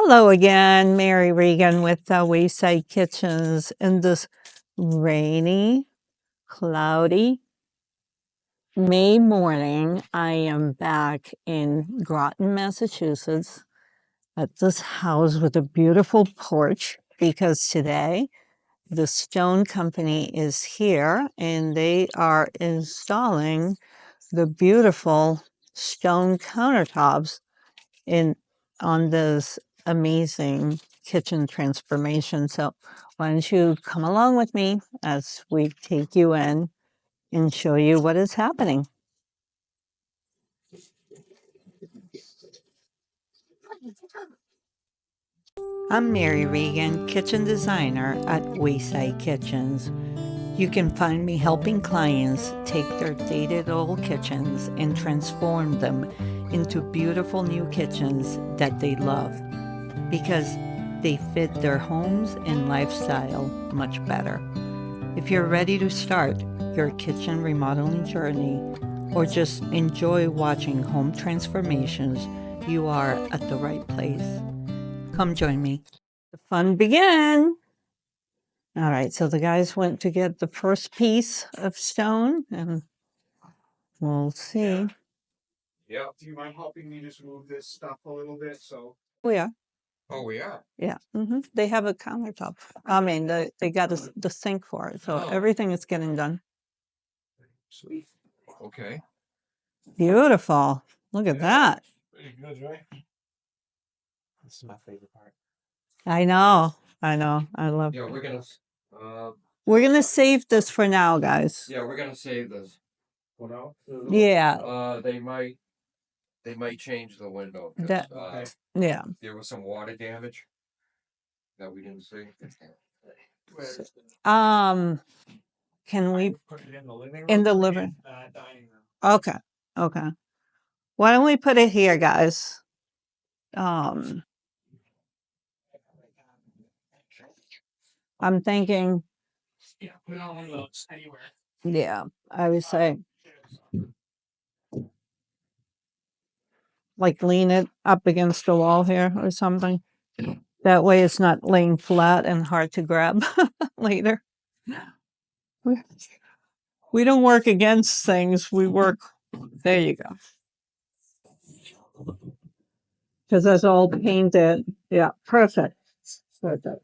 Hello again, Mary Regan with Wayside Kitchens. In this rainy, cloudy May morning, I am back in Groton, Massachusetts at this house with a beautiful porch because today the stone company is here and they are installing the beautiful stone countertops on this amazing kitchen transformation. So why don't you come along with me as we take you in and show you what is happening. I'm Mary Regan, kitchen designer at Wayside Kitchens. You can find me helping clients take their dated old kitchens and transform them into beautiful new kitchens that they love because they fit their homes and lifestyle much better. If you're ready to start your kitchen remodeling journey or just enjoy watching home transformations, you are at the right place. Come join me. The fun began. All right, so the guys went to get the first piece of stone and we'll see. Yeah. Do you mind helping me just move this stuff a little bit? We are. Oh, we are. Yeah. They have a countertop. I mean, they got the sink for it. So everything is getting done. Sweet. Okay. Beautiful. Look at that. Pretty good, right? This is my favorite part. I know. I love Yeah, it. we're We're gonna save this for now, guys. yeah, we're gonna save this. What else? Yeah. They might change the window. That yeah. There was some water damage that we didn't see. Can we Put it in the living room? in the living? Dining room. Okay. Okay. Why don't we put it here, guys? I'm thinking, Yeah, put it on one of those anywhere. yeah, I would say like lean it up against the wall here or something. That way it's not laying flat and hard to grab later. We don't work against things, we work, there you go. Because that's all painted. Yeah, perfect. Perfect.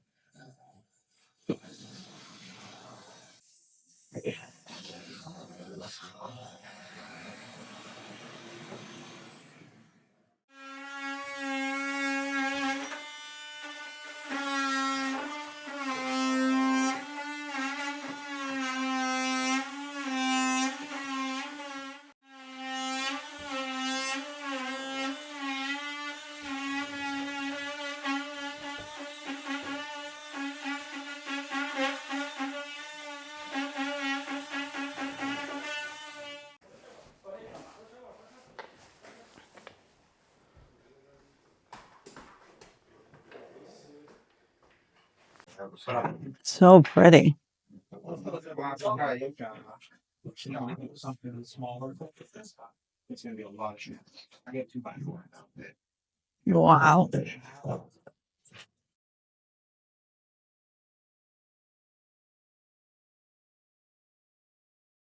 So pretty. Something smaller. It's gonna be a lot of shit. I get 2x4. Wow.